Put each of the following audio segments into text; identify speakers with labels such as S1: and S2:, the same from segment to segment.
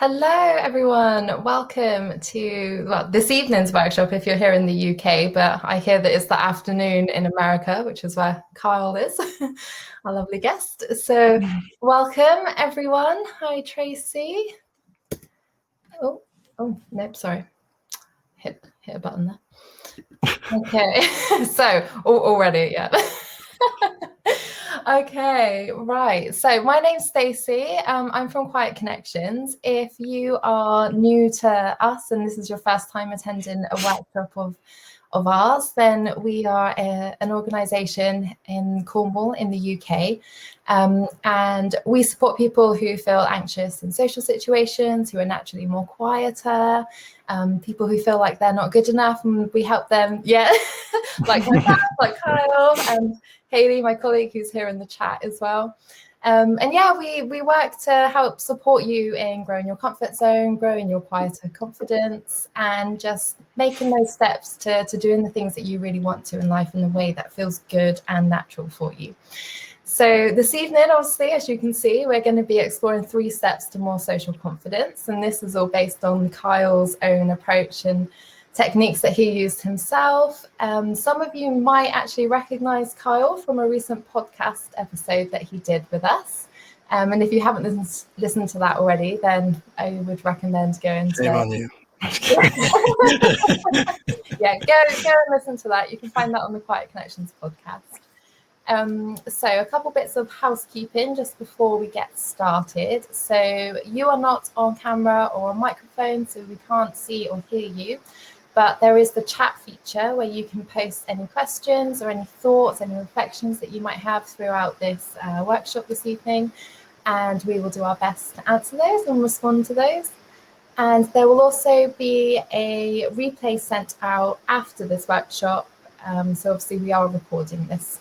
S1: Hello, everyone. Welcome to this evening's workshop if you're here in the UK, but I hear that it's the afternoon in America, which is where Kyle is, our lovely guest. So, welcome, everyone. Hi, Tracy. Oh, nope, sorry. Hit a button there. Okay, so already, yeah. Okay, right. So my name's Stacey. I'm from Quiet Connections. If you are new to us and this is your first time attending a workshop of ours, then we are an organisation in Cornwall in the UK. And we support people who feel anxious in social situations, who are naturally more quieter, people who feel like they're not good enough, and we help them, like myself, like Kyle, and Haley, my colleague, who's here in the chat as well. We work to help support you in growing your comfort zone, growing your quieter confidence, and just making those steps to doing the things that you really want to in life in a way that feels good and natural for you. So this evening, obviously, as you can see, we're going to be exploring 3 steps to more social confidence. And this is all based on Kyle's own approach and techniques that he used himself. Some of you might actually recognize Kyle from a recent podcast episode that he did with us. And if you haven't listened to that already, then I would recommend going to...
S2: Shame on you.
S1: Yeah, go and listen to that. You can find that on the Quiet Connections podcast. So a couple bits of housekeeping just before we get started. So you are not on camera or on microphone, so we can't see or hear you. But there is the chat feature where you can post any questions or any thoughts, any reflections that you might have throughout this workshop this evening. And we will do our best to answer those and respond to those. And there will also be a replay sent out after this workshop. So obviously we are recording this.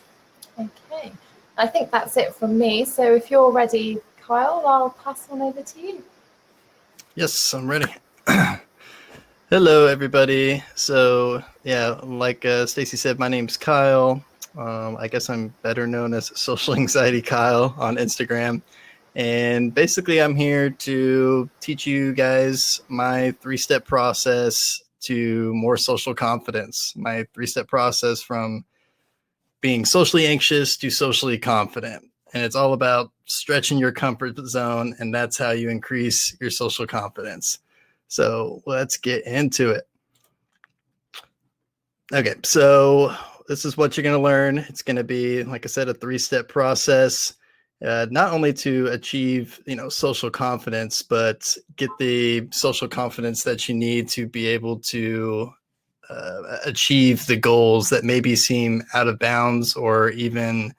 S1: Okay, I think that's it from me. So if you're ready, Kyle, I'll pass on over to you.
S2: Yes, I'm ready. Hello, everybody. So, yeah, like Stacey said, my name's Kyle. I guess I'm better known as Social Anxiety Kyle on Instagram. And basically, I'm here to teach you guys my 3-step process to more social confidence. My 3-step process from being socially anxious to socially confident. And it's all about stretching your comfort zone, and that's how you increase your social confidence. So let's get into it. Okay, so this is what you're going to learn. It's going to be, like I said, a 3-step process, not only to achieve, social confidence, but get the social confidence that you need to be able to achieve the goals that maybe seem out of bounds or even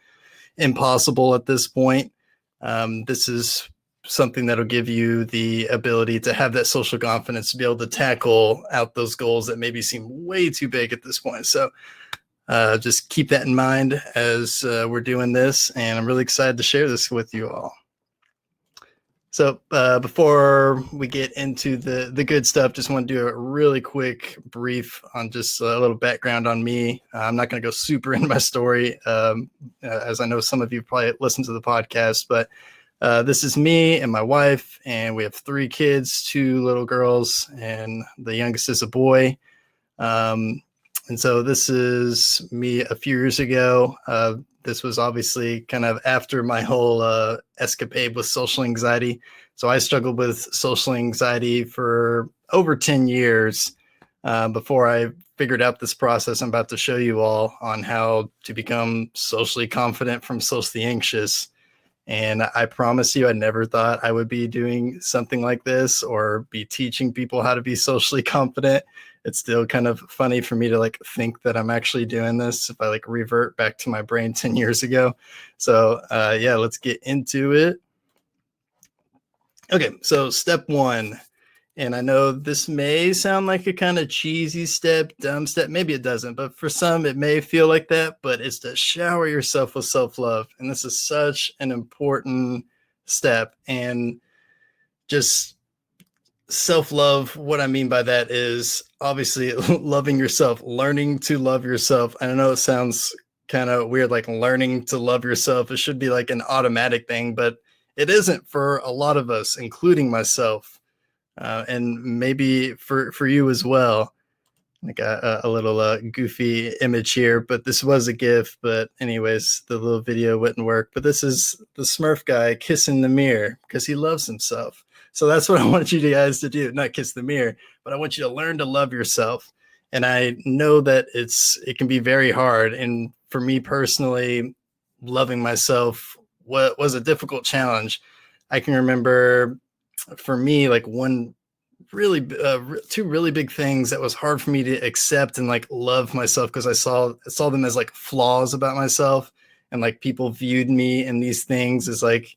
S2: impossible at this point. This is something that'll give you the ability to have that social confidence to be able to tackle out those goals that maybe seem way too big at this point. So just keep that in mind as we're doing this, and I'm really excited to share this with you all. So before we get into the good stuff, just want to do a really quick brief on just a little background on me. I'm not going to go super into my story, as I know some of you probably listen to the podcast, but this is me and my wife, and we have 3 kids, 2 little girls, and the youngest is a boy. And so this is me a few years ago. This was obviously kind of after my whole escapade with social anxiety. So I struggled with social anxiety for over 10 years before I figured out this process I'm about to show you all on how to become socially confident from socially anxious. And I promise you, I never thought I would be doing something like this or be teaching people how to be socially confident. It's still kind of funny for me to think that I'm actually doing this if I revert back to my brain 10 years ago. So yeah, let's get into it. Okay, so step 1. And I know this may sound like a kind of cheesy step, dumb step. Maybe it doesn't, but for some, it may feel like that. But it's to shower yourself with self-love. And this is such an important step. And just self-love, what I mean by that is obviously loving yourself, learning to love yourself. I know it sounds kind of weird, like learning to love yourself. It should be like an automatic thing, but it isn't for a lot of us, including myself. And maybe for you as well, like a little goofy image here, but this was a GIF. But anyways, the little video wouldn't work. But this is the Smurf guy kissing the mirror because he loves himself. So that's what I want you guys to do. Not kiss the mirror, but I want you to learn to love yourself. And I know that it can be very hard. And for me personally, loving myself was a difficult challenge. I can remember for me, like one really two really big things that was hard for me to accept and like love myself, because I saw them as like flaws about myself, and like people viewed me in these things as like,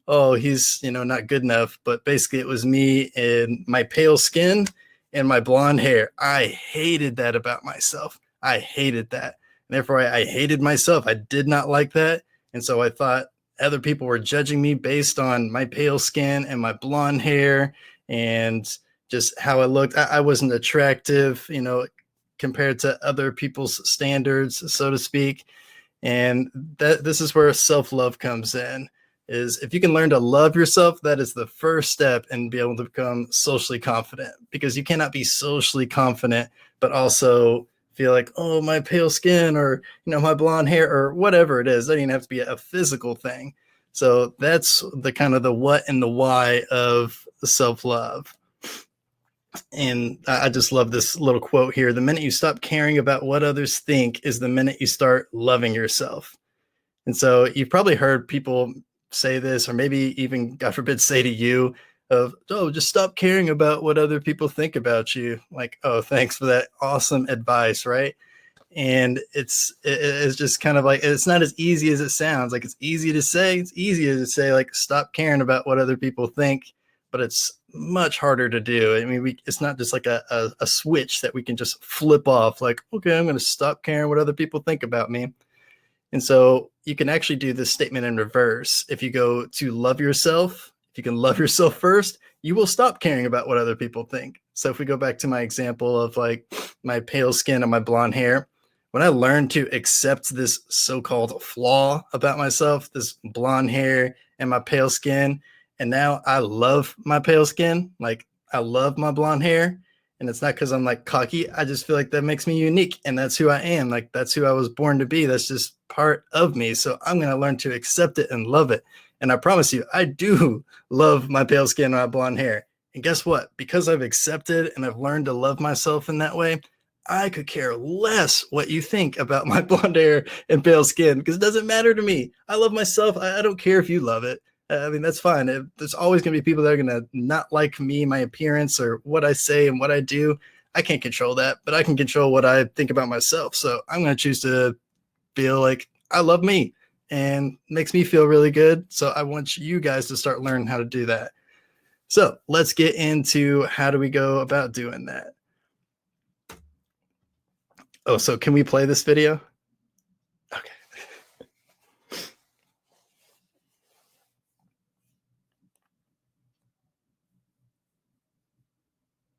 S2: oh, he's not good enough. But basically it was me and my pale skin and my blonde hair. I hated that about myself. I hated that, and therefore I hated myself. I did not like that. And so I thought other people were judging me based on my pale skin and my blonde hair and just how I looked. I wasn't attractive, compared to other people's standards, so to speak. And this is where self-love comes in. Is if you can learn to love yourself, that is the first step in being able to become socially confident, because you cannot be socially confident but also feel like, oh, my pale skin, or my blonde hair, or whatever it is. It doesn't even have to be a physical thing. So that's the kind of the what and the why of self-love. And I just love this little quote here. The minute you stop caring about what others think is the minute you start loving yourself. And so you've probably heard people say this, or maybe even, God forbid, say to you of, oh, just stop caring about what other people think about you. Like, oh, thanks for that awesome advice, right? And it's just kind of like, it's not as easy as it sounds. Like, it's easy to say, like, stop caring about what other people think, but it's much harder to do. I mean, it's not just like a switch that we can just flip off, like, okay, I'm going to stop caring what other people think about me. And so you can actually do this statement in reverse. If you go to love yourself, if you can love yourself first, you will stop caring about what other people think. So if we go back to my example of like my pale skin and my blonde hair, when I learned to accept this so-called flaw about myself, this blonde hair and my pale skin, and now I love my pale skin, like I love my blonde hair, and it's not because I'm like cocky. I just feel like that makes me unique, and that's who I am. Like, that's who I was born to be. That's just part of me. So I'm going to learn to accept it and love it. And I promise you, I do love my pale skin and my blonde hair. And guess what? Because I've accepted and I've learned to love myself in that way, I could care less what you think about my blonde hair and pale skin, because it doesn't matter to me. I love myself. I don't care if you love it. I mean, that's fine. There's always going to be people that are going to not like me, my appearance, or what I say and what I do. I can't control that, but I can control what I think about myself. So I'm going to choose to feel like I love me, and makes me feel really good. So I want you guys to start learning how to do that. So let's get into how do we go about doing that. Oh, so can we play this video? Okay.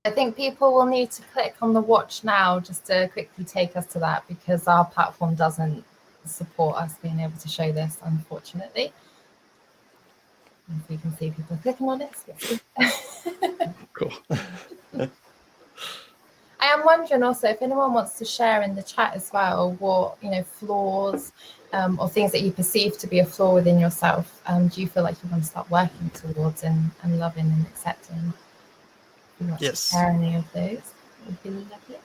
S1: I think people will need to click on the watch now just to quickly take us to that, because our platform doesn't support us being able to show this, unfortunately. If we can see people clicking on it. Yes.
S2: Cool.
S1: I am wondering also if anyone wants to share in the chat as well what, flaws or things that you perceive to be a flaw within yourself. Do you feel like you want to start working towards and loving and accepting? If you want to share any of those, it would be lovely.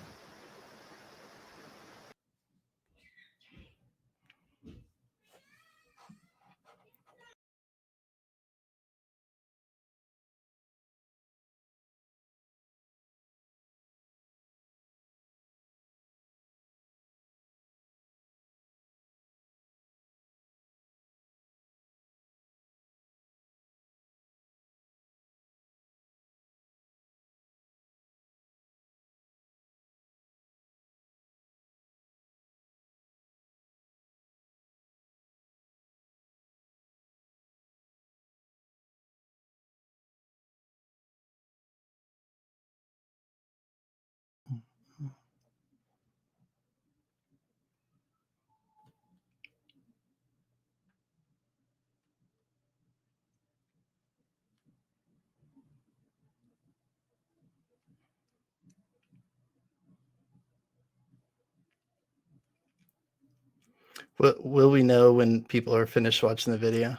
S2: Will we know when people are finished watching the video?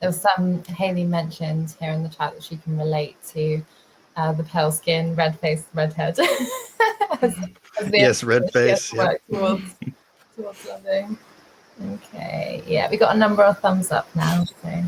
S1: There was some, Haley mentioned here in the chat that she can relate to the pale skin, red face, red head. as
S2: Yes, red face. Yep.
S1: towards loving. Okay, yeah, we got a number of thumbs up now. So.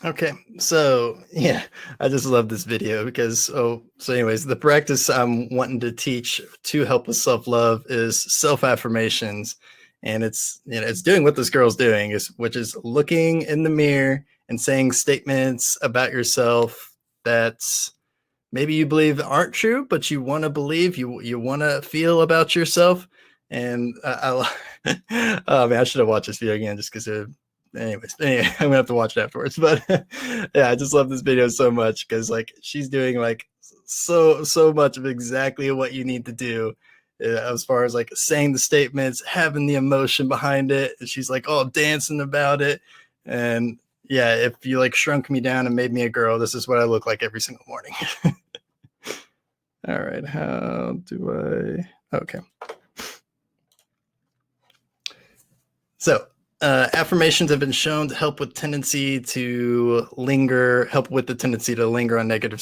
S2: Okay, so yeah, I just love this video because so anyways, the practice I'm wanting to teach to help with self-love is self-affirmations, and it's doing what this girl's doing, which is looking in the mirror and saying statements about yourself that's maybe you believe aren't true, but you want to believe, you want to feel about yourself. And oh man, I should have watched this video again just because anyway, I'm gonna have to watch it afterwards. But yeah, I just love this video so much because like she's doing like so much of exactly what you need to do as far as like saying the statements, having the emotion behind it. And she's like all dancing about it. And yeah, if you like shrunk me down and made me a girl, this is what I look like every single morning. All right, how do I? Okay. So affirmations have been shown to help with tendency to linger, help with the tendency to linger on negative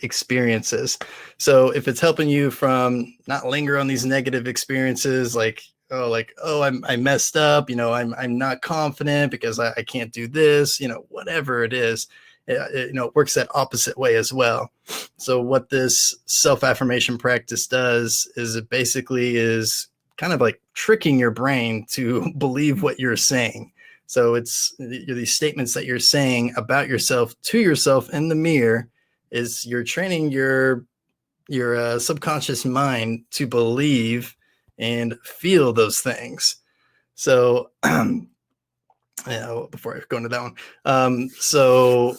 S2: experiences. So if it's helping you from not linger on these negative experiences, like I messed up, I'm not confident because I can't do this, whatever it is, it works that opposite way as well. So what this self-affirmation practice does is it basically is kind of like tricking your brain to believe what you're saying. So it's these statements that you're saying about yourself to yourself in the mirror is you're training your subconscious mind to believe and feel those things. So before I go into that one, so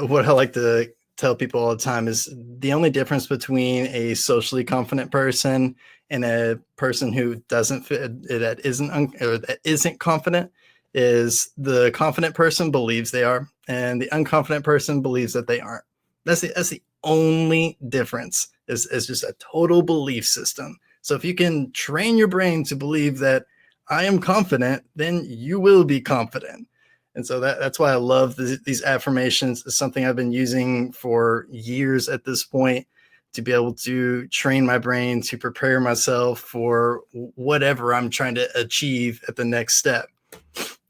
S2: what I like to tell people all the time is the only difference between a socially confident person and a person who doesn't fit, that isn't confident, is the confident person believes they are, and the unconfident person believes that they aren't. That's the only difference. Is just a total belief system. So if you can train your brain to believe that I am confident, then you will be confident. And so that's why I love these affirmations. It's something I've been using for years at this point to be able to train my brain to prepare myself for whatever I'm trying to achieve at the next step.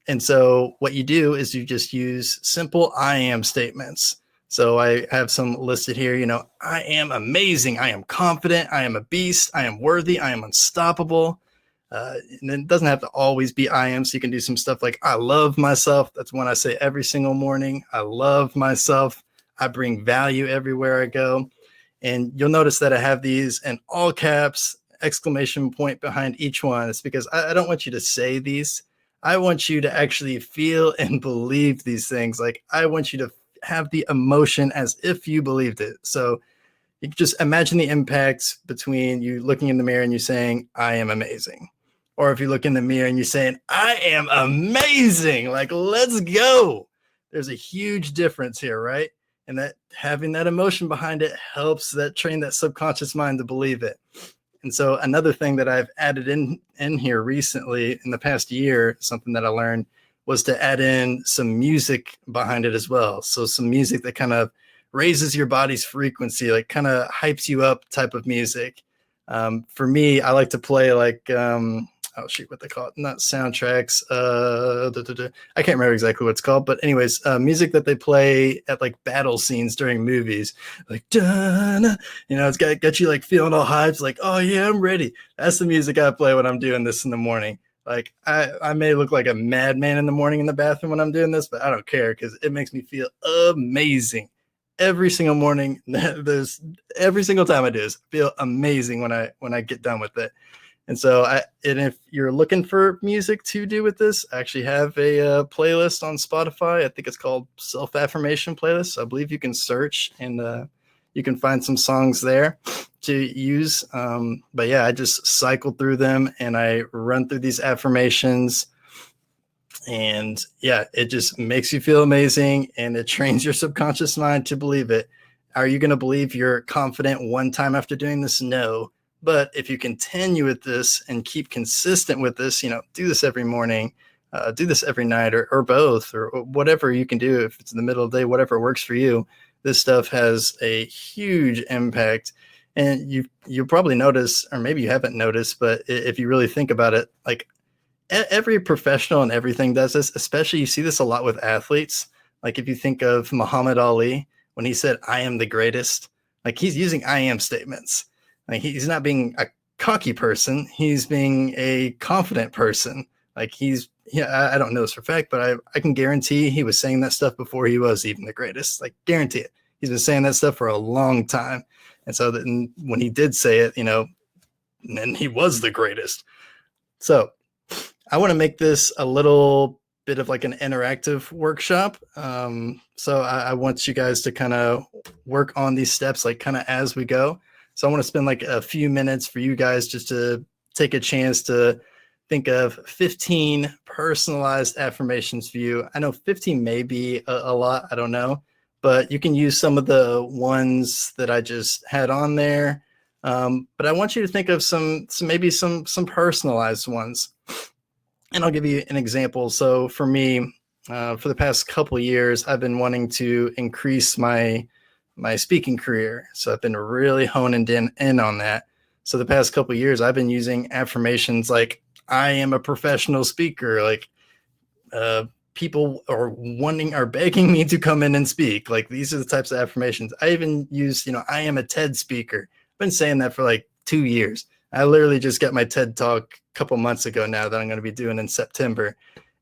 S2: And so what you do is you just use simple I am statements. So I have some listed here, I am amazing. I am confident. I am a beast. I am worthy. I am unstoppable. And it doesn't have to always be I am. So you can do some stuff like I love myself. That's one I say every single morning. I love myself. I bring value everywhere I go. And you'll notice that I have these in all caps, exclamation point behind each one. It's because I don't want you to say these. I want you to actually feel and believe these things. Like I want you to have the emotion as if you believed it. So you can just imagine the impacts between you looking in the mirror and you saying, I am amazing. Or if you look in the mirror and you're saying, I am amazing, like, let's go. There's a huge difference here, right? And that having that emotion behind it helps that train that subconscious mind to believe it. And so another thing that I've added in here recently in the past year, something that I learned was to add in some music behind it as well. So some music that kind of raises your body's frequency, like kind of hypes you up type of music. For me, I like to play like, what they call it, not soundtracks. I can't remember exactly what it's called, but anyways, music that they play at like battle scenes during movies, like, it's got you like feeling all hyped, like, oh yeah, I'm ready. That's the music I play when I'm doing this in the morning. Like I may look like a madman in the morning in the bathroom when I'm doing this, but I don't care because it makes me feel amazing. Every single morning, every single time I do this, feel amazing when I get done with it. And so and if you're looking for music to do with this, I actually have a playlist on Spotify. I think it's called Self-Affirmation Playlist. I believe you can search and you can find some songs there to use. But yeah, I just cycle through them and I run through these affirmations And yeah, it just makes you feel amazing, and it trains your subconscious mind to believe it. Are you going to believe you're confident one time after doing this? No. But if you continue with this and keep consistent with this, do this every morning, do this every night, or both, or whatever you can do. If it's in the middle of the day, whatever works for you, this stuff has a huge impact. And you'll probably notice, or maybe you haven't noticed, but if you really think about it, like every professional and everything does this. Especially you see this a lot with athletes. Like if you think of Muhammad Ali, when he said, "I am the greatest," like he's using "I am" statements. Like he's not being a cocky person. He's being a confident person. Like I don't know this for a fact, but I can guarantee he was saying that stuff before he was even the greatest. Like guarantee it. He's been saying that stuff for a long time. And so then when he did say it, then he was the greatest. So I want to make this a little bit of like an interactive workshop. So I want you guys to kind of work on these steps, like kind of as we go. So I want to spend like a few minutes for you guys just to take a chance to think of 15 personalized affirmations for you. I know 15 may be a lot, I don't know, but you can use some of the ones that I just had on there. But I want you to think of some personalized ones. And I'll give you an example. So for me, for the past couple of years, I've been wanting to increase my speaking career. So I've been really honing in on that. So the past couple of years, I've been using affirmations like, "I am a professional speaker." Like people are begging me to come in and speak. Like these are the types of affirmations. I even use, "I am a TED speaker." I've been saying that for like 2 years. I literally just got my TED Talk a couple months ago now that I'm going to be doing in September.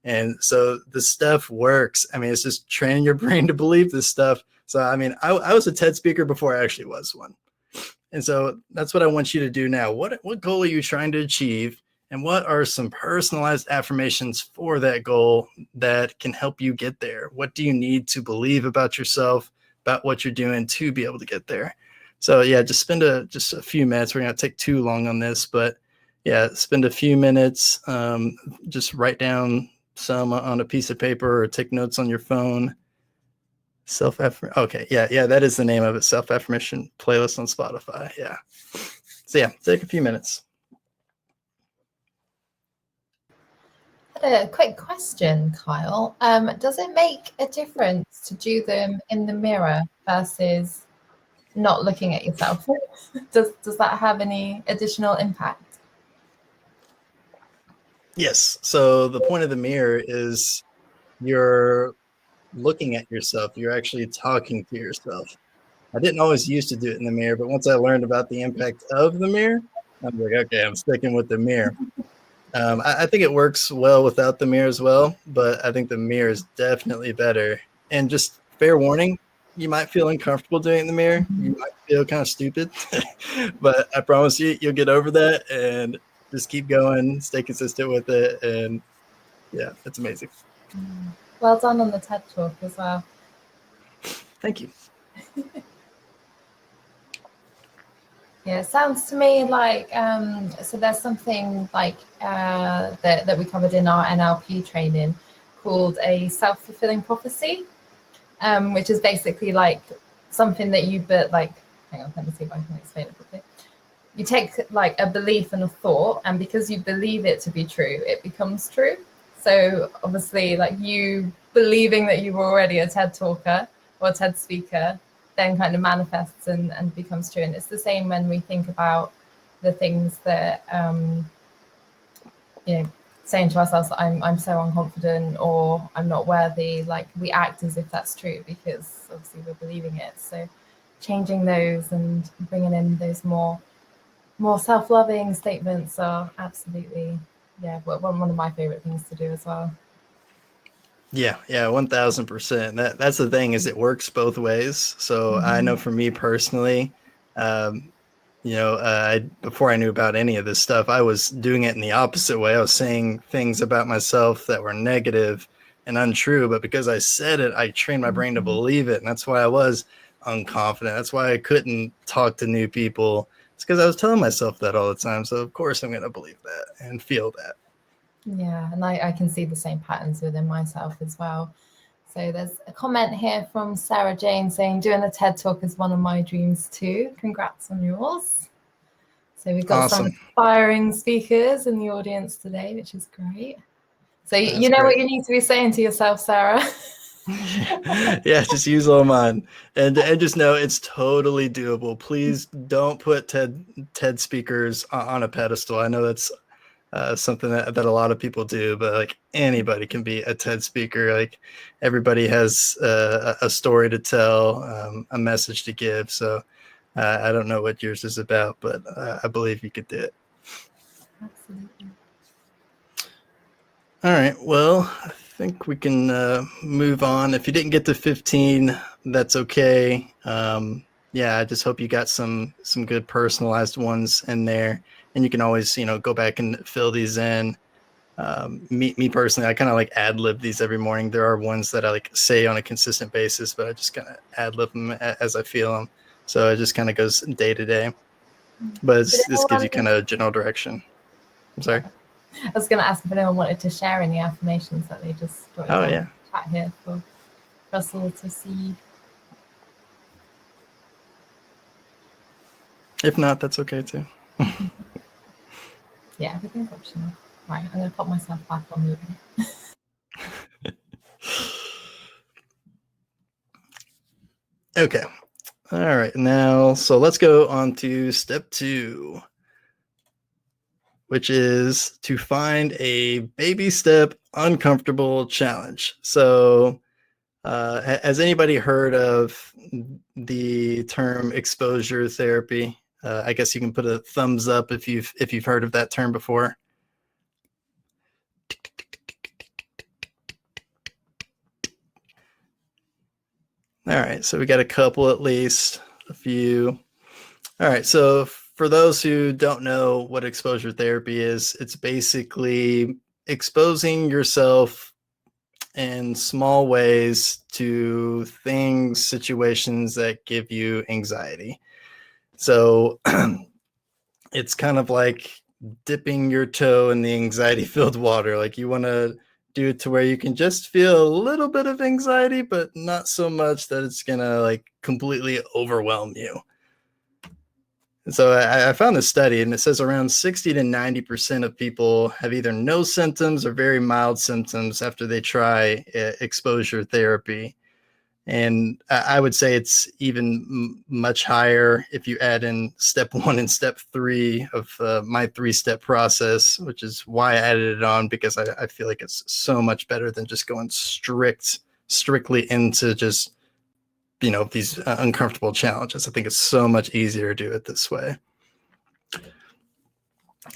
S2: And so the stuff works. I mean, it's just training your brain to believe this stuff. So, I mean, I was a TED speaker before I actually was one. And so that's what I want you to do now. What goal are you trying to achieve? And what are some personalized affirmations for that goal that can help you get there? What do you need to believe about yourself, about what you're doing to be able to get there? So yeah, just spend a few minutes. We're not take too long on this, but yeah, spend a few minutes. Just write down some on a piece of paper or take notes on your phone. Okay, yeah, that is the name of it. Self-affirmation playlist on Spotify. Yeah. So yeah, take a few minutes.
S1: A quick question, Kyle. Does it make a difference to do them in the mirror versus not looking at yourself? Does that have any additional impact?
S2: Yes. So the point of the mirror is you're looking at yourself. You're actually talking to yourself. I didn't always used to do it in the mirror, but once I learned about the impact of the mirror, I'm like, okay, I'm sticking with the mirror. I think it works well without the mirror as well, but I think the mirror is definitely better. And just fair warning, you might feel uncomfortable doing it in the mirror. You might feel kind of stupid, but I promise you'll get over that and just keep going, stay consistent with it. And yeah, it's amazing.
S1: Well done on the TED Talk as well.
S2: Thank you.
S1: Yeah, it sounds to me like so there's something like that we covered in our NLP training called a self-fulfilling prophecy, which is basically like something that hang on, let me see if I can explain it properly. You take like a belief and a thought, and because you believe it to be true, it becomes true. So obviously, like you believing that you were already a TED talker or a TED speaker then kind of manifests and becomes true. And it's the same when we think about the things that, saying to ourselves that I'm so unconfident or I'm not worthy, like we act as if that's true because obviously we're believing it. So changing those and bringing in those more self-loving statements are absolutely, one of my favorite things to do as well.
S2: Yeah, 1000%. That's the thing, is it works both ways. So I know for me personally, before I knew about any of this stuff, I was doing it in the opposite way. I was saying things about myself that were negative and untrue, but because I said it, I trained my brain to believe it. And that's why I was unconfident. That's why I couldn't talk to new people. It's because I was telling myself that all the time. So of course I'm going to believe that and feel that.
S1: Yeah, and I can see the same patterns within myself as well. So there's a comment here from Sarah Jane saying, doing a TED Talk is one of my dreams too. Congrats on yours. So we've got some
S2: Awesome.
S1: inspiring speakers in the audience today, which is great. So
S2: That's
S1: you know
S2: great.
S1: what you need to be saying to yourself, Sarah.
S2: Yeah, just use all mine, and just know it's totally doable. Please don't put TED speakers on a pedestal. I know that's something that a lot of people do, but like anybody can be a TED speaker. Like everybody has a story to tell, a message to give. So I don't know what yours is about, but I believe you could do it.
S1: Absolutely.
S2: All right. Well, I think we can move on. If you didn't get to 15, that's okay. Yeah, I just hope you got some good personalized ones in there, and you can always go back and fill these in. Me personally, I kind of like ad lib these every morning. There are ones that I like say on a consistent basis, but I just kind of ad lib them as I feel them. So it just kind of goes day to day. But this gives you kind of a general direction. I'm sorry.
S1: I was going to ask if anyone wanted to share any affirmations that they just jotted down in the chat here for us all to see.
S2: If not, that's okay too.
S1: Yeah, everything's optional. Right, I'm going to put myself back on mute.
S2: Okay. All right. Now, so let's go on to step 2, which is to find a baby step uncomfortable challenge. So has anybody heard of the term exposure therapy? I guess you can put a thumbs up if you've heard of that term before. All right, so we got a couple at least, a few. All right, so for those who don't know what exposure therapy is, it's basically exposing yourself in small ways to things, situations that give you anxiety. So it's kind of like dipping your toe in the anxiety-filled water. Like you want to do it to where you can just feel a little bit of anxiety, but not so much that it's gonna like completely overwhelm you. And so I found this study, and it says around 60 to 90% of people have either no symptoms or very mild symptoms after they try exposure therapy. And I would say it's even much higher if you add in step 1 and step 3 of my 3-step process, which is why I added it on, because I feel like it's so much better than just going strictly into just these uncomfortable challenges. I think it's so much easier to do it this way.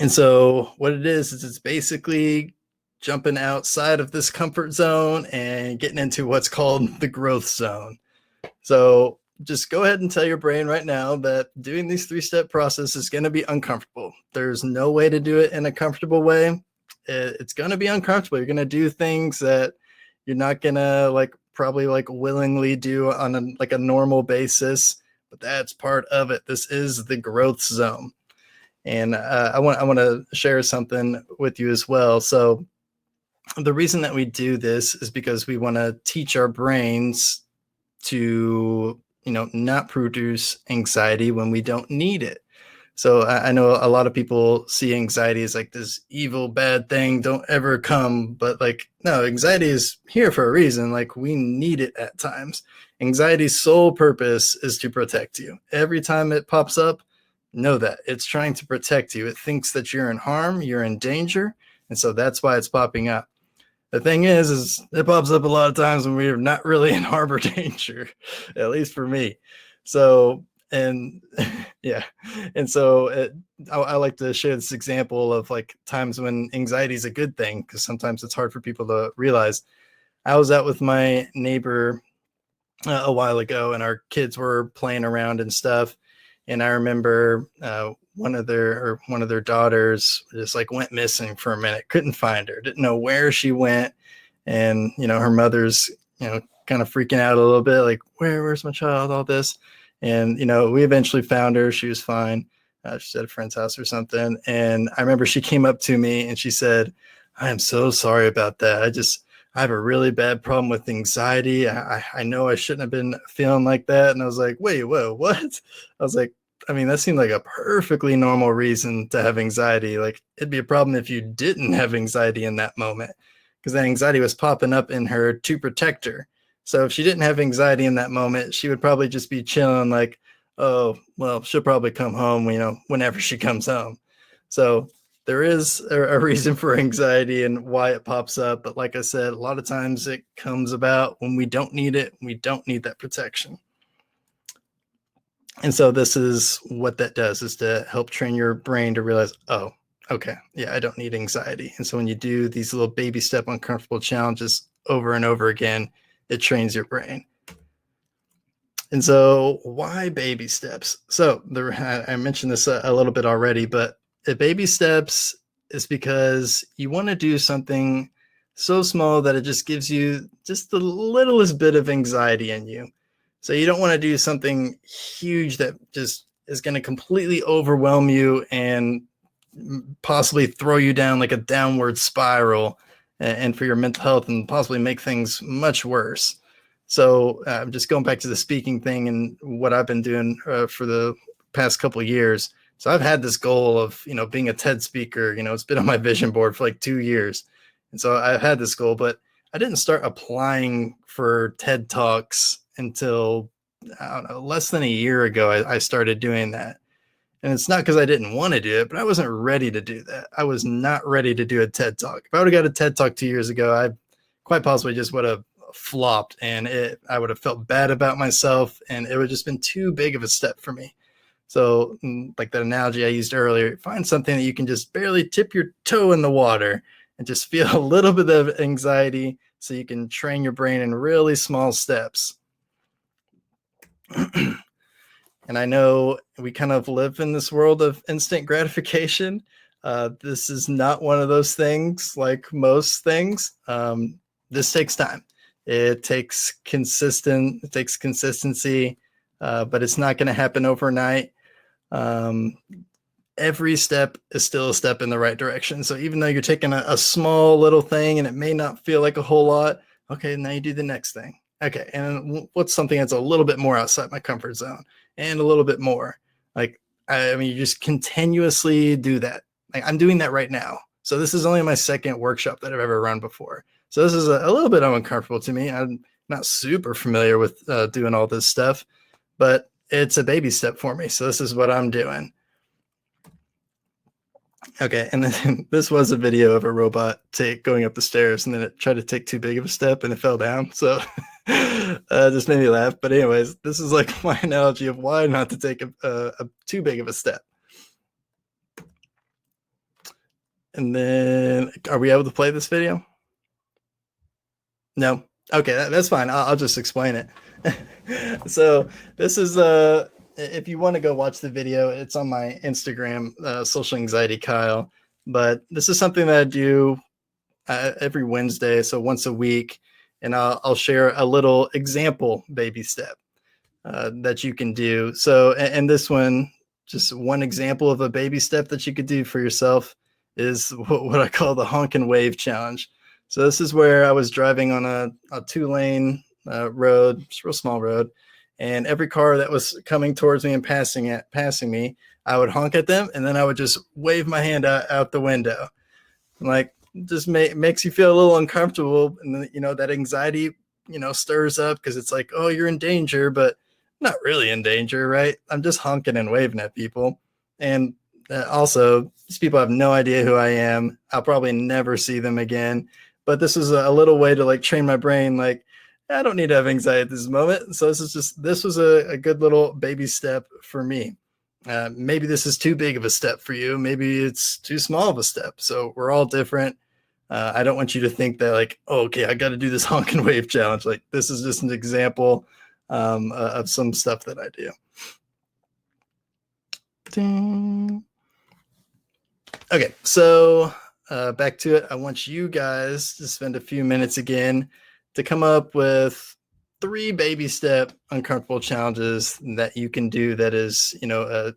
S2: And so what it is it's basically jumping outside of this comfort zone and getting into what's called the growth zone. So just go ahead and tell your brain right now that doing these 3-step process is going to be uncomfortable. There's no way to do it in a comfortable way. It's going to be uncomfortable. You're going to do things that you're not going to probably willingly do on a normal basis, but that's part of it. This is the growth zone. And I want to share something with you as well. So the reason that we do this is because we want to teach our brains to not produce anxiety when we don't need it. So I know a lot of people see anxiety as like this evil bad thing, don't ever come, but no, anxiety is here for a reason. We need it at times. Anxiety's sole purpose is to protect you. Every time it pops up, know that it's trying to protect you. It thinks that you're in harm, you're in danger, and so that's why it's popping up. The thing is it pops up a lot of times when we're not really in harbor danger, at least for me. So, and yeah. And so I like to share this example of times when anxiety is a good thing, because sometimes it's hard for people to realize. I was out with my neighbor a while ago, and our kids were playing around and stuff. And I remember one of their daughters just went missing for a minute, couldn't find her, didn't know where she went. And, her mother's, kind of freaking out a little bit, where's my child, all this. And, we eventually found her. She was fine. She's at a friend's house or something. And I remember she came up to me and she said, I am so sorry about that. I have a really bad problem with anxiety. I know I shouldn't have been feeling like that. And I was like, wait, whoa, what? I was like, I mean, that seemed like a perfectly normal reason to have anxiety. Like, it'd be a problem if you didn't have anxiety in that moment, because that anxiety was popping up in her to protect her. So if she didn't have anxiety in that moment, she would probably just be chilling, like, oh, well, she'll probably come home, whenever she comes home. So there is a reason for anxiety and why it pops up. But like I said, a lot of times it comes about when we don't need it. We don't need that protection. And so this is what that does, is to help train your brain to realize, oh, okay, yeah, I don't need anxiety. And so when you do these little baby step uncomfortable challenges over and over again, it trains your brain. And so why baby steps? So I mentioned this a little bit already, but the baby steps is because you want to do something so small that it just gives you just the littlest bit of anxiety in you. So you don't want to do something huge that just is going to completely overwhelm you and possibly throw you down like a downward spiral, and for your mental health, and possibly make things much worse. So just going back to the speaking thing and what I've been doing for the past couple of years. So I've had this goal of, being a TED speaker. It's been on my vision board for like 2 years. And so I've had this goal, but I didn't start applying for TED Talks until, I don't know, less than a year ago. I started doing that. And it's not because I didn't want to do it, but I wasn't ready to do that. I was not ready to do a TED Talk. If I would have got a TED Talk 2 years ago, I quite possibly just would have flopped, and I would have felt bad about myself, and it would have just been too big of a step for me. So like that analogy I used earlier, find something that you can just barely tip your toe in the water and just feel a little bit of anxiety, so you can train your brain in really small steps. And I know we kind of live in this world of instant gratification. This is not one of those things, like most things. This takes time. It takes consistency, but it's not going to happen overnight. Every step is still a step in the right direction. So even though you're taking a small little thing and it may not feel like a whole lot, okay, now you do the next thing. Okay, and what's something that's a little bit more outside my comfort zone, and a little bit more? Like, I mean, you just continuously do that. Like, I'm doing that right now. So this is only my second workshop that I've ever run before. So this is a little bit uncomfortable to me. I'm not super familiar with doing all this stuff, but it's a baby step for me. So this is what I'm doing. Okay, and then this was a video of a robot going up the stairs, and then it tried to take too big of a step and it fell down. So just made me laugh. But anyways, this is like my analogy of why not to take a too big of a step. And then, are we able to play this video? No? Okay, that's fine. I'll just explain it. So this is if you want to go watch the video, it's on my Instagram, Social Anxiety Kyle. But this is something that I do every Wednesday, so once a week, and I'll share a little example baby step that you can do. So, and this one, just one example of a baby step that you could do for yourself, is what I call the honk and wave challenge. So this is where I was driving on a 2-lane road, just a real small road, and every car that was coming towards me and passing me, I would honk at them, and then I would just wave my hand out the window. Like, just makes you feel a little uncomfortable, and then, that anxiety, stirs up, because it's like, oh, you're in danger, but not really in danger, right? I'm just honking and waving at people. And also, these people have no idea who I am. I'll probably never see them again. But this is a little way to like train my brain, like, I don't need to have anxiety at this moment. So this was a good little baby step for me. Maybe this is too big of a step for you. Maybe it's too small of a step. So we're all different. I don't want you to think that like, oh, okay, I got to do this honk and wave challenge. Like, this is just an example of some stuff that I do. Ding. Okay, so back to it. I want you guys to spend a few minutes again to come up with 3 baby step uncomfortable challenges that you can do that is,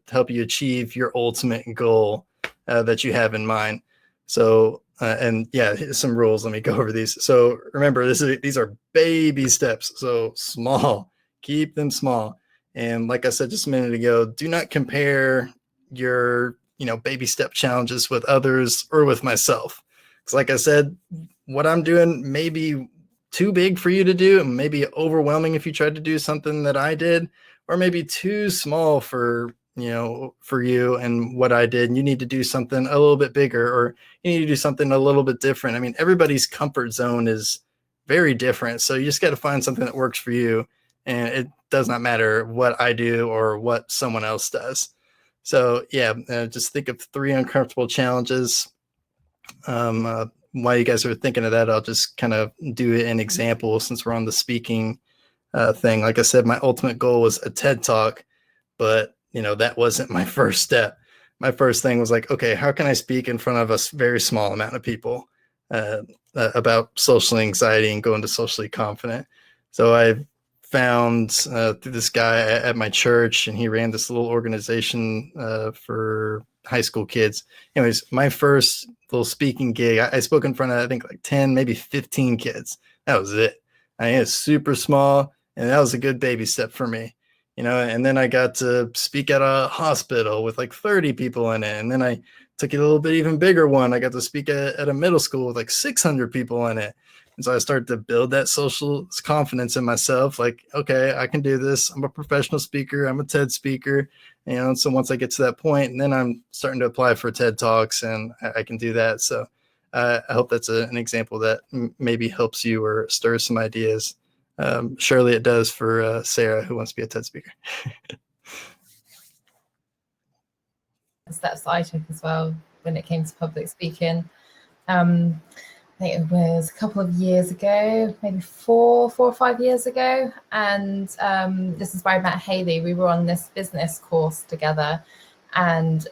S2: help you achieve your ultimate goal that you have in mind. So And yeah, some rules. Let me go over these. So remember, these are baby steps. So small, keep them small. And like I said just a minute ago, do not compare your, baby step challenges with others or with myself. Because like I said, what I'm doing may be too big for you to do, and maybe overwhelming if you tried to do something that I did, or maybe too small for you and what I did. And you need to do something a little bit bigger, or you need to do something a little bit different. I mean, everybody's comfort zone is very different. So you just got to find something that works for you. And it does not matter what I do or what someone else does. So yeah, just think of 3 uncomfortable challenges. While you guys are thinking of that, I'll just kind of do an example since we're on the speaking thing. Like I said, my ultimate goal was a TED Talk, but that wasn't my first step. My first thing was like, okay, how can I speak in front of a very small amount of people about social anxiety and go into socially confident? So I found through this guy at my church, and he ran this little organization for high school kids. Anyways, my first little speaking gig, I spoke in front of, I think, like 10, maybe 15 kids. That was it. I mean, it's super small, and that was a good baby step for me. And then I got to speak at a hospital with like 30 people in it. And then I took it a little bit even bigger one. I got to speak at a middle school with like 600 people in it. And so I started to build that social confidence in myself. Like, okay, I can do this. I'm a professional speaker. I'm a TED speaker. So once I get to that point, and then I'm starting to apply for TED Talks, and I can do that. So I hope that's an example that maybe helps you or stirs some ideas. Surely it does for Sarah, who wants to be a TED speaker.
S1: Steps that I took as well when it came to public speaking. I think it was a couple of years ago, maybe four or 5 years ago. And this is where I met Hayley. We were on this business course together. And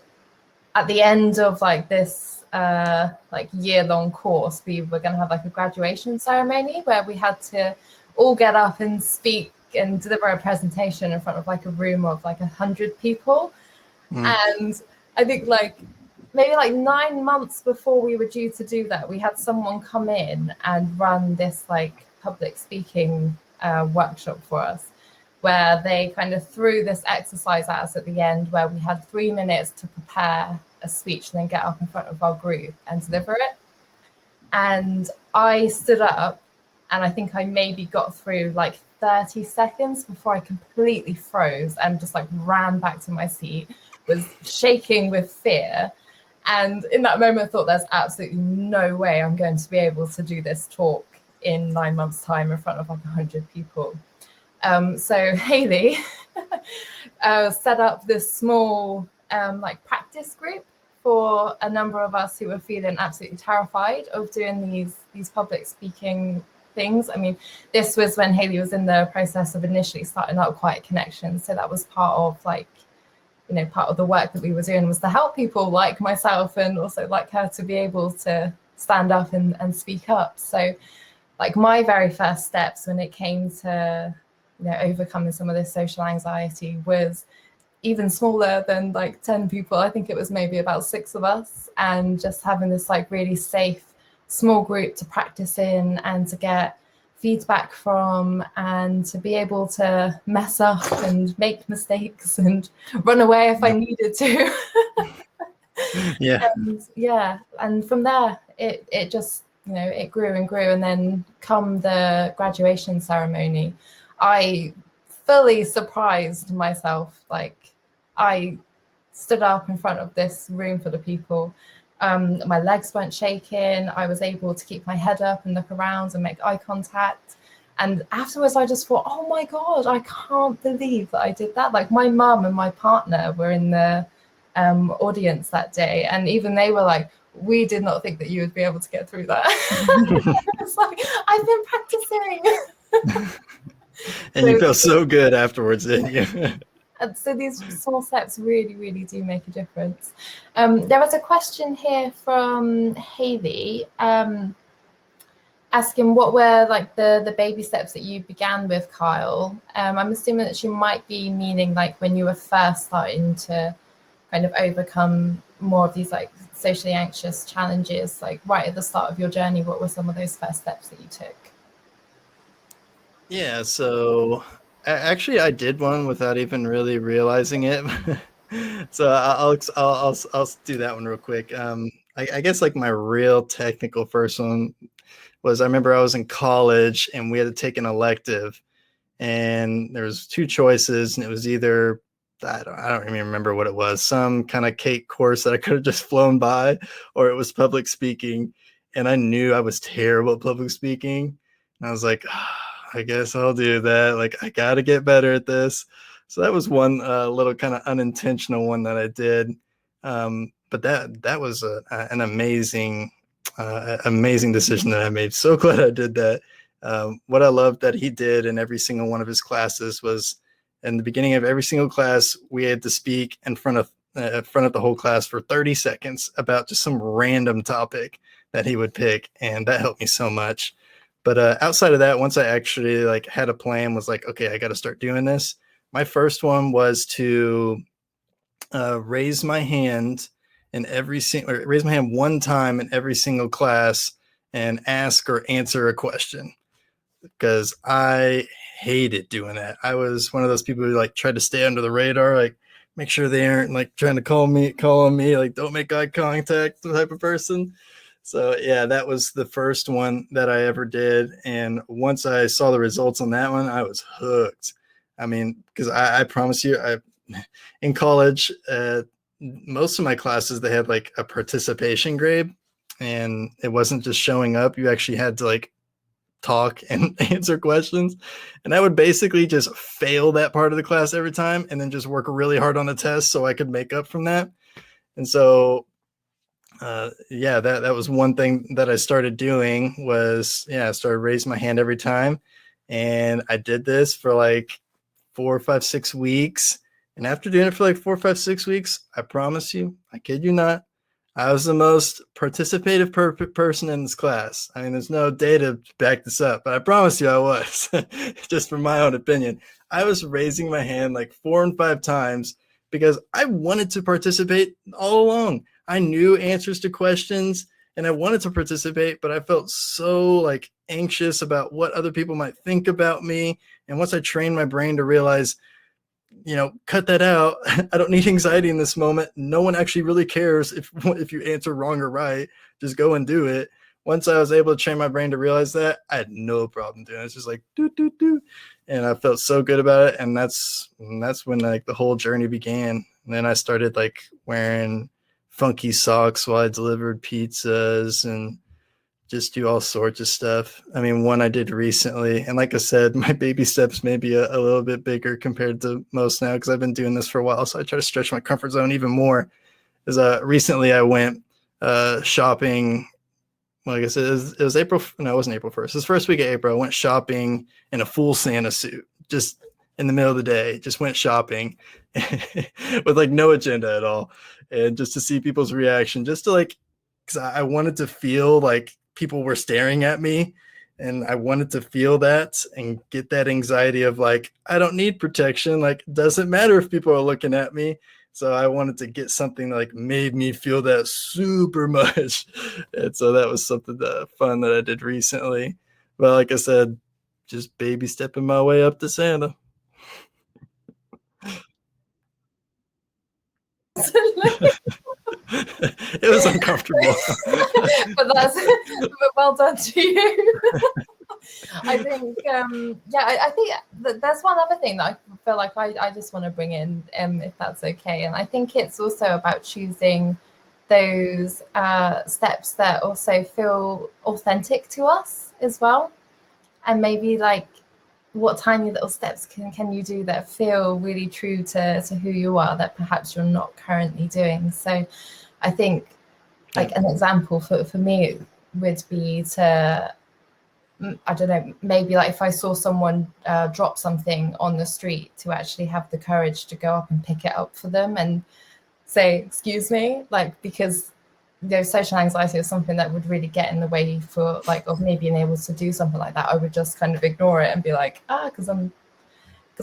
S1: at the end of like this year-long course, we were going to have like a graduation ceremony where we had to all get up and speak and deliver a presentation in front of like a room of like 100 people. And I think maybe 9 months before we were due to do that, we had someone come in and run this like public speaking workshop for us, where they kind of threw this exercise at us at the end, where we had 3 minutes to prepare a speech and then get up in front of our group and deliver it. And I stood up, and I think I maybe got through like 30 seconds before I completely froze and just like ran back to my seat, was shaking with fear. And in that moment, I thought there's absolutely no way I'm going to be able to do this talk in 9 months' time in front of like 100 people. So Hayley set up this small practice group for a number of us who were feeling absolutely terrified of doing these public speaking things. I mean, this was when Hayley was in the process of initially starting out Quiet Connections. So that was part of part of the work that we were doing, was to help people like myself and also like her to be able to stand up and speak up. So like my very first steps when it came to overcoming some of this social anxiety was even smaller than like 10 people. I think it was maybe about 6 of us, and just having this like really safe small group to practice in and to get feedback from, and to be able to mess up and make mistakes and run away if I needed to. And from there it just it grew and grew. And then come the graduation ceremony, I fully surprised myself. Like, I stood up in front of this room full of people. My legs weren't shaking. I was able to keep my head up and look around and make eye contact. And afterwards, I just thought, oh my God, I can't believe that I did that. Like, my mum and my partner were in the audience that day. And even they were like, we did not think that you would be able to get through that. It's like, I've been practicing.
S2: And you felt so good afterwards, didn't you?
S1: And so these small steps really, really do make a difference. There was a question here from Hayley asking what were like the baby steps that you began with, Kyle. I'm assuming that she might be meaning like when you were first starting to kind of overcome more of these like socially anxious challenges, like right at the start of your journey? What were some of those first steps that you took?
S2: Yeah, so actually, I did one without even really realizing it. So I'll do that one real quick. I guess like my real technical first one was I remember I was in college and we had to take an elective, and there was two choices, and it was either I don't even remember what it was, some kind of cake course that I could have just flown by, or it was public speaking. And I knew I was terrible at public speaking. And I was like, I guess I'll do that. Like, I got to get better at this. So that was one little kind of unintentional one that I did. But that was an amazing decision that I made. So glad I did that. What I loved that he did in every single one of his classes was in the beginning of every single class, we had to speak in front of the whole class for 30 seconds about just some random topic that he would pick. And that helped me so much. But outside of that, once I actually like had a plan, was like, okay, I got to start doing this. My first one was to raise my hand raise my hand one time in every single class and ask or answer a question, because I hated doing that. I was one of those people who like tried to stay under the radar, like make sure they aren't like trying to call on me, like don't make eye contact type of person. So yeah, that was the first one that I ever did. And once I saw the results on that one, I was hooked. I mean, because I promise you, in college, most of my classes, they had like a participation grade, and it wasn't just showing up. You actually had to like talk and answer questions. And I would basically just fail that part of the class every time and then just work really hard on the test so I could make up from that. And so yeah, that was one thing that I started doing was, yeah, I started raising my hand every time. And I did this for like 4 or 5, 6 weeks. And after doing it for like 4 or 5, 6 weeks, I promise you, I kid you not, I was the most participative person in this class. I mean, there's no data to back this up, but I promise you I was, just from my own opinion. I was raising my hand like 4 and 5 times because I wanted to participate all along. I knew answers to questions and I wanted to participate, but I felt so like anxious about what other people might think about me. And once I trained my brain to realize, cut that out. I don't need anxiety in this moment. No one actually really cares if you answer wrong or right. Just go and do it. Once I was able to train my brain to realize that, I had no problem doing it. It's just like do, and I felt so good about it. And that's when like the whole journey began. And then I started like wearing funky socks while I delivered pizzas and just do all sorts of stuff. I mean, one I did recently, and like I said, my baby steps may be a little bit bigger compared to most now because I've been doing this for a while. So I try to stretch my comfort zone even more. Is recently I went shopping. Well, I guess it was April. No, it wasn't April 1st. This first week of April, I went shopping in a full Santa suit, just in the middle of the day. Just went shopping with like no agenda at all, and just to see people's reaction, just to like, because I wanted to feel like people were staring at me, and I wanted to feel that and get that anxiety of like, I don't need protection. Like, it doesn't matter if people are looking at me. So I wanted to get something that like made me feel that super much. And so that was something fun that I did recently. But like I said, just baby stepping my way up to Santa. It was uncomfortable.
S1: but well done to you. I think I think there's one other thing that I feel like I just want to bring in, if that's okay. And I think it's also about choosing those steps that also feel authentic to us as well. And maybe like what tiny little steps can you do that feel really true to who you are that perhaps you're not currently doing. So I think like an example for me would be to, I don't know, maybe like if I saw someone drop something on the street, to actually have the courage to go up and pick it up for them and say, excuse me, like, because social anxiety is something that would really get in the way for like of me being able to do something like that. I would just kind of ignore it and be like, because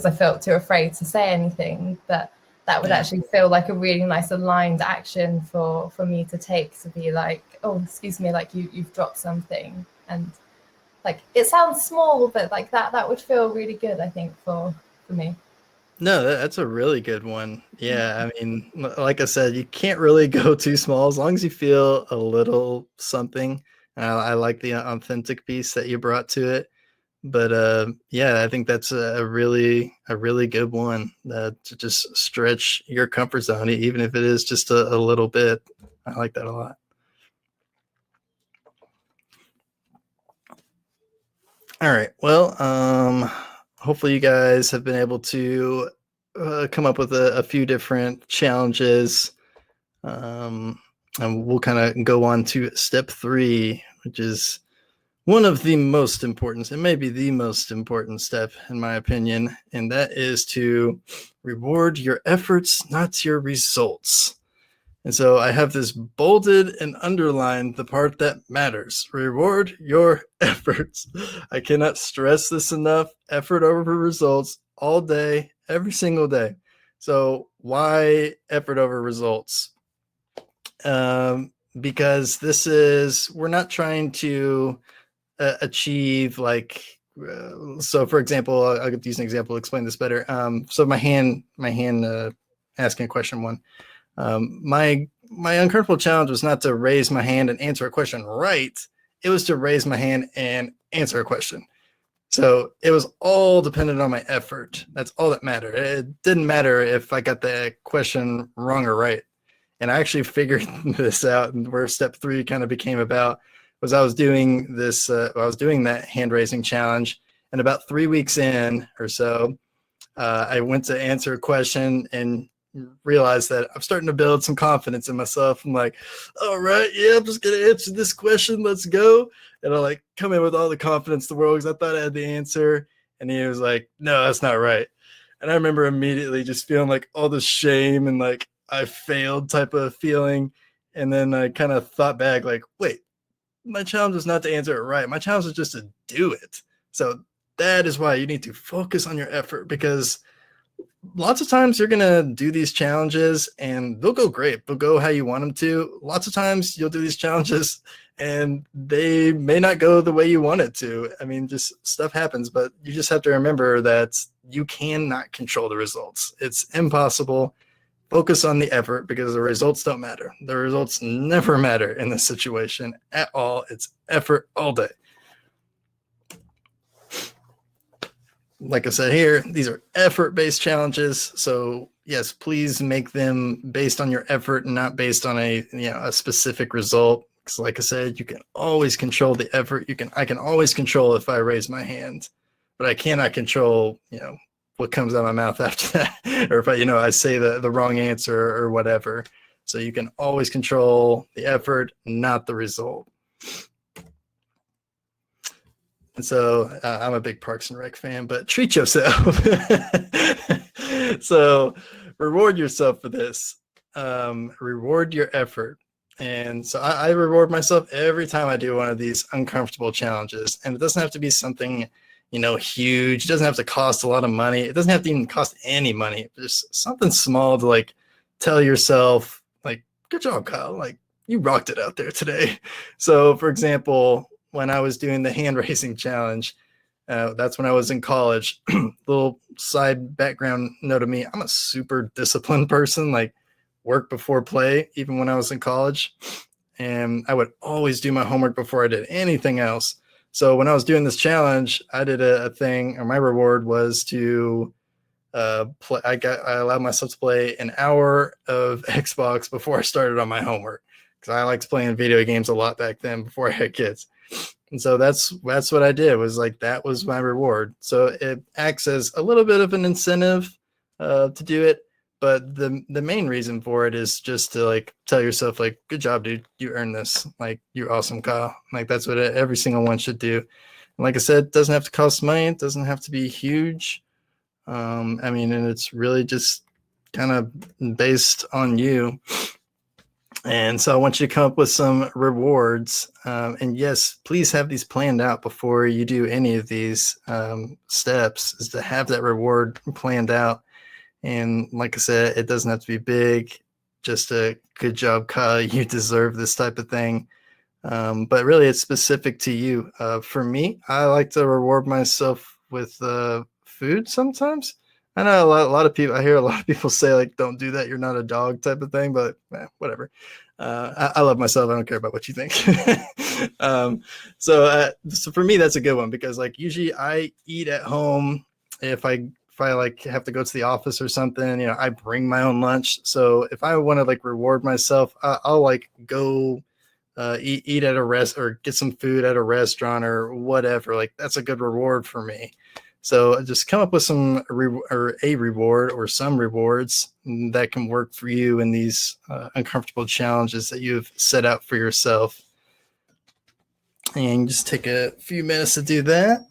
S1: I felt too afraid to say anything. But that would actually feel like a really nice aligned action for me to take, to be like, oh, excuse me, like you've dropped something. And like, it sounds small, but like that would feel really good, I think, for me.
S2: No, that's a really good one. Yeah, I mean, like I said, you can't really go too small as long as you feel a little something. I like the authentic piece that you brought to it. But yeah, I think that's a really good one to just stretch your comfort zone, even if it is just a little bit. I like that a lot. All right. Well, hopefully you guys have been able to come up with a few different challenges. And we'll kind of go on to step 3, which is one of the most important, and maybe the most important step, in my opinion, and that is to reward your efforts, not your results. And so I have this bolded and underlined, the part that matters. Reward your efforts. I cannot stress this enough. Effort over results all day, every single day. So why effort over results? Because we're not trying to achieve like, so for example, I'll use an example to explain this better. So my hand asking a question one. My uncomfortable challenge was not to raise my hand and answer a question right. It was to raise my hand and answer a question. So it was all dependent on my effort. That's all that mattered. It didn't matter if I got the question wrong or right. And I actually figured this out, and where step 3 kind of became about was I was doing this, I was doing that hand raising challenge, and about 3 weeks in or so, I went to answer a question and realized that I'm starting to build some confidence in myself. I'm like, all right, yeah, I'm just gonna answer this question. Let's go. And I like come in with all the confidence in the world because I thought I had the answer. And he was like, no, that's not right. And I remember immediately just feeling like all this shame and like I failed type of feeling. And then I kind of thought back, like, wait, my challenge is not to answer it right. My challenge is just to do it. So that is why you need to focus on your effort, because lots of times you're going to do these challenges and they'll go great. They'll go how you want them to. Lots of times you'll do these challenges and they may not go the way you want it to. I mean, just stuff happens, but you just have to remember that you cannot control the results. It's impossible. Focus on the effort, because the results don't matter. The results never matter in this situation at all. It's effort all day. Like I said here, these are effort-based challenges. So yes, please make them based on your effort and not based on a specific result. Because like I said, you can always control the effort. I can always control if I raise my hand, but I cannot control, what comes out of my mouth after that, or if I say the wrong answer or whatever. So you can always control the effort, not the result. And so I'm a big Parks and Rec fan, but treat yourself. So reward yourself for this. Reward your effort. And so I reward myself every time I do one of these uncomfortable challenges. And it doesn't have to be something, huge. It doesn't have to cost a lot of money. It doesn't have to even cost any money. Just something small to like tell yourself, like, good job, Kyle. Like, you rocked it out there today. So for example, when I was doing the hand raising challenge, that's when I was in college. Little side background note of me, I'm a super disciplined person, like work before play, even when I was in college. And I would always do my homework before I did anything else. So when I was doing this challenge, I did a thing, or my reward was to play. I allowed myself to play an hour of Xbox before I started on my homework, because I liked playing video games a lot back then before I had kids. And so that's what I did, was like, that was my reward. So it acts as a little bit of an incentive to do it. But the main reason for it is just to like tell yourself, like, good job, dude, you earned this. Like, you're awesome, Kyle. Like, that's what every single one should do. And like I said, it doesn't have to cost money. It doesn't have to be huge. And it's really just kind of based on you. And so I want you to come up with some rewards. And yes, please have these planned out before you do any of these steps, is to have that reward planned out. And like I said, it doesn't have to be big. Just a good job, Kyle. You deserve this type of thing. But really, it's specific to you. For me, I like to reward myself with food sometimes. I know a lot of people, I hear a lot of people say, like, don't do that. You're not a dog type of thing, but whatever. I love myself. I don't care about what you think. So for me, that's a good one because, like, usually I eat at home. If I like have to go to the office or something, I bring my own lunch. So if I want to like reward myself, I'll like go eat at a rest or get some food at a restaurant or whatever. Like that's a good reward for me. So just come up with some or a reward or some rewards that can work for you in these uncomfortable challenges that you've set out for yourself. And just take a few minutes to do that.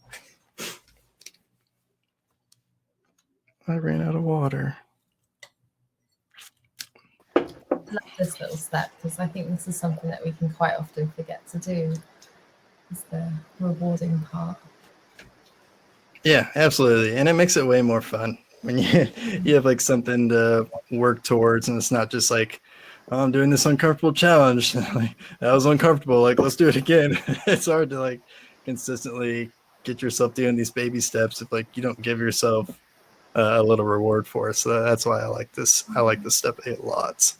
S2: I ran out of water.
S1: I love this little step because I think this is something that we can quite often forget to do, is the rewarding part.
S2: Yeah, absolutely. And it makes it way more fun when you have like something to work towards, and it's not just like, oh, I'm doing this uncomfortable challenge. Like, that was uncomfortable. Like, let's do it again. It's hard to like consistently get yourself doing these baby steps if like you don't give yourself a little reward for it. So that's why I like this. I like this step a lot.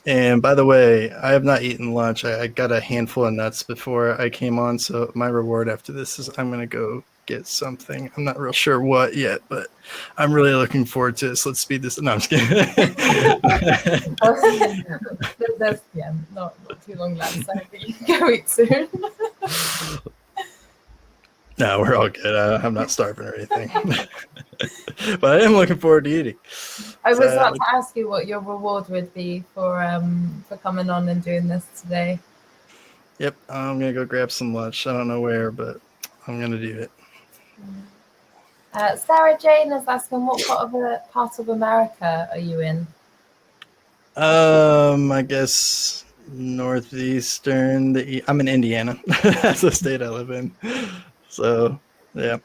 S2: And by the way, I have not eaten lunch. I got a handful of nuts before I came on. So my reward after this is I'm going to go get something. I'm not real sure what yet, but I'm really looking forward to it. So let's speed this. No, I'm just kidding.
S1: Yeah, not too long left. So I think you can go eat soon.
S2: No, we're all good. I'm not starving or anything. But I am looking forward to eating.
S1: I was about to ask you what your reward would be for coming on and doing this today.
S2: Yep, I'm gonna go grab some lunch. I don't know where, but I'm gonna do it.
S1: Sarah Jane is asking, what part of America are you in?
S2: I guess northeastern. I'm in Indiana. That's the state I live in. So yeah.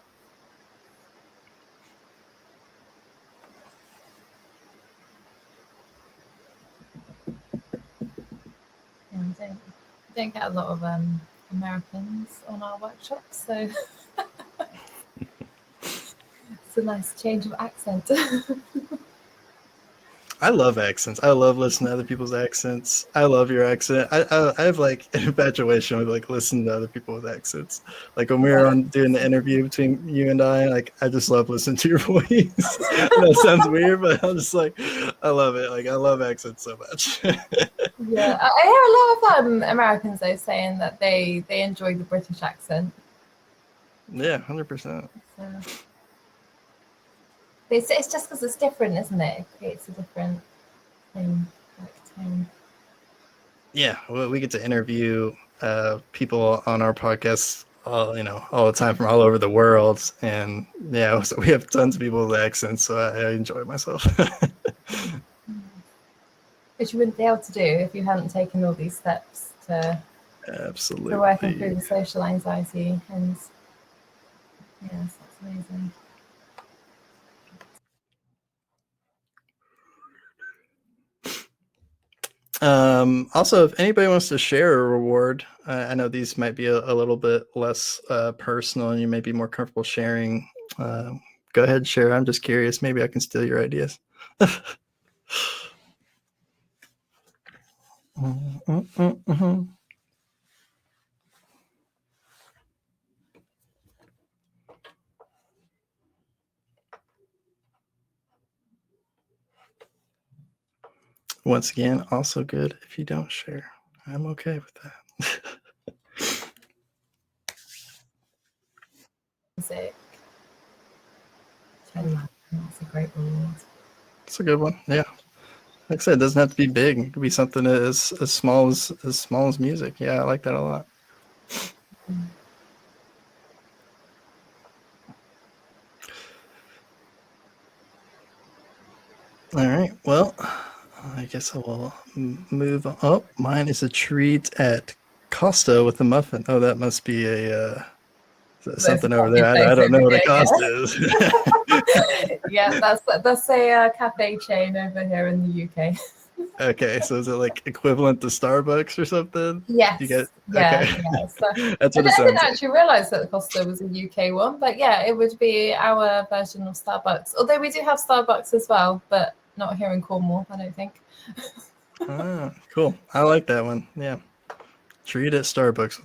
S1: Don't get a lot of Americans on our workshops, so it's a nice change of accent.
S2: I love accents. I love listening to other people's accents. I love your accent. I have like an infatuation with like listening to other people with accents. Like when we were on doing the interview between you and I, like I just love listening to your voice. That sounds weird, but I'm just like, I love it. Like I love accents so much.
S1: Yeah, I hear a lot of Americans though saying that they enjoy the British accent.
S2: Yeah, 100%.
S1: So, it's just because it's different, isn't it? It creates a different thing, like tone.
S2: Yeah, well, we get to interview people on our podcast, all the time from all over the world, and yeah, so we have tons of people with accents, so I enjoy myself.
S1: Which you wouldn't be able to do if you hadn't taken all these steps to
S2: absolutely
S1: to working through the social anxiety, and yes, that's amazing.
S2: Also, if anybody wants to share a reward, I know these might be a little bit less personal and you may be more comfortable sharing. Go ahead and share. I'm just curious. Maybe I can steal your ideas. Once again, also good if you don't share. I'm okay with that.
S1: Music. That's a great reward.
S2: It's a good one. Yeah. Like I said, it doesn't have to be big. It could be something as small as music. Yeah, I like that a lot. All right. Well, I guess I will move on. Oh, mine is a treat at Costa with a muffin. Oh, that must be a something over there. I don't know what a cost is.
S1: Yeah, that's a cafe chain over here in the UK.
S2: Okay, so is it like equivalent to Starbucks or something?
S1: Yes.
S2: You get
S1: Yeah.
S2: okay.
S1: Yeah. So
S2: That's what
S1: I
S2: it
S1: didn't
S2: sounds like.
S1: actually realize that the Costa was a UK one, but yeah, it would be our version of Starbucks. Although we do have Starbucks as well, but not here in Cornwall, I don't think.
S2: Ah, cool. I like that one. Yeah. Treat at Starbucks.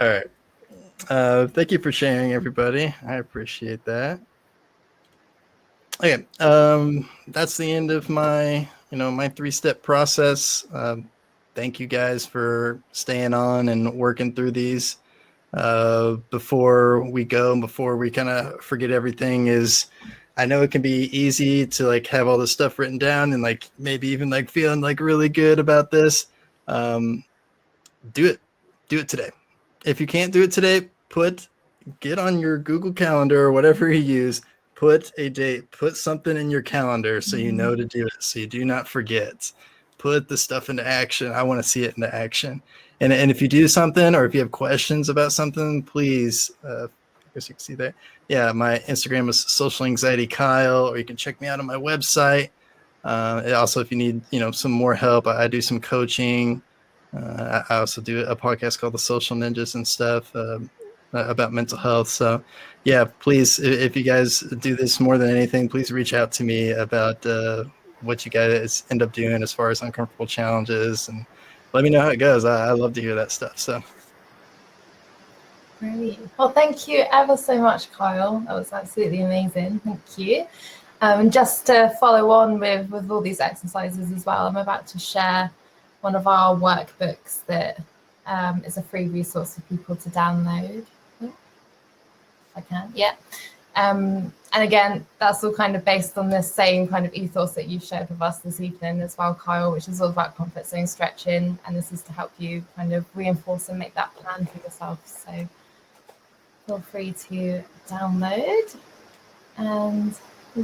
S2: All right. Thank you for sharing, everybody. I appreciate that. Okay. That's the end of my, my 3-step process. Thank you guys for staying on and working through these. Before we go and before we kind of forget everything is, I know it can be easy to like have all this stuff written down and like maybe even like feeling like really good about this. Do it today. If you can't do it today, get on your Google Calendar or whatever you use, put a date, put something in your calendar so you know to do it, so you do not forget. Put the stuff into action. I want to see it into action. And if you do something or if you have questions about something, please, I guess you can see that. Yeah, my Instagram is Social Anxiety Kyle, or you can check me out on my website. Also, if you need, some more help, I do some coaching. I also do a podcast called The Social Ninjas and stuff about mental health. So, yeah, please, if you guys do this more than anything, please reach out to me about what you guys end up doing as far as uncomfortable challenges, and let me know how it goes. I love to hear that stuff. So,
S1: Great. Well, thank you ever so much, Kyle. That was absolutely amazing. Thank you. And just to follow on with all these exercises as well, I'm about to share one of our workbooks that is a free resource for people to download. If I can, yeah. And again, that's all kind of based on the same kind of ethos that you shared with us this evening as well, Kyle, which is all about comfort zone stretching. And this is to help you kind of reinforce and make that plan for yourself. So feel free to download. And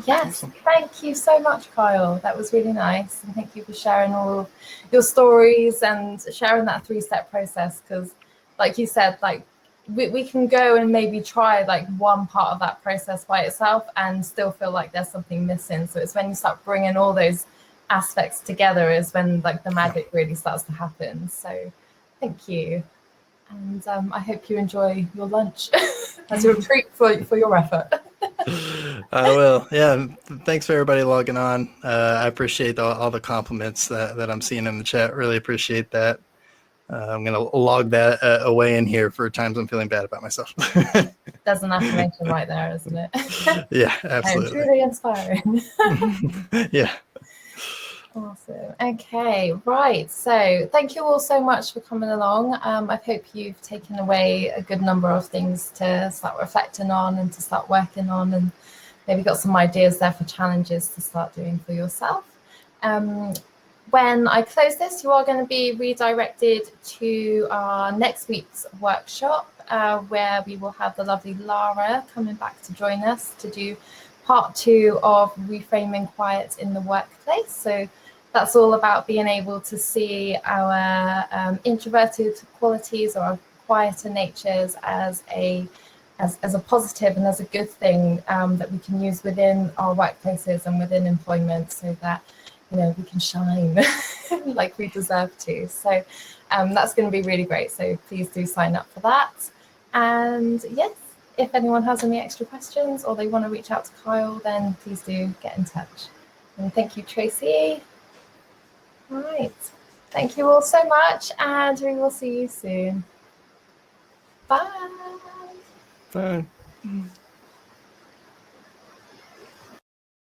S1: yes, thank you so much, Kyle. That was really nice. And thank you for sharing all of your stories and sharing that 3-step process. Because like you said, like we can go and maybe try like one part of that process by itself and still feel like there's something missing. So it's when you start bringing all those aspects together is when like the magic really starts to happen. So thank you. And I hope you enjoy your lunch as your treat for your effort.
S2: I will. Yeah. Thanks for everybody logging on. I appreciate all the compliments that I'm seeing in the chat. Really appreciate that. I'm going to log that away in here for times I'm feeling bad about myself.
S1: There's an affirmation right there, isn't it?
S2: Yeah, absolutely.
S1: Truly inspiring.
S2: Yeah.
S1: Awesome. Okay, right. So thank you all so much for coming along. I hope you've taken away a good number of things to start reflecting on and to start working on, and maybe got some ideas there for challenges to start doing for yourself. When I close this, you are going to be redirected to our next week's workshop, where we will have the lovely Lara coming back to join us to do part 2 of reframing quiet in the workplace. So that's all about being able to see our introverted qualities or our quieter natures as a positive and as a good thing that we can use within our workplaces and within employment, so that we can shine like we deserve to. So that's going to be really great. So please do sign up for that. And yes, if anyone has any extra questions or they want to reach out to Kyle, then please do get in touch. And thank you, Tracy. All right. Thank you all so much, and we will see you soon. Bye.
S2: Bye.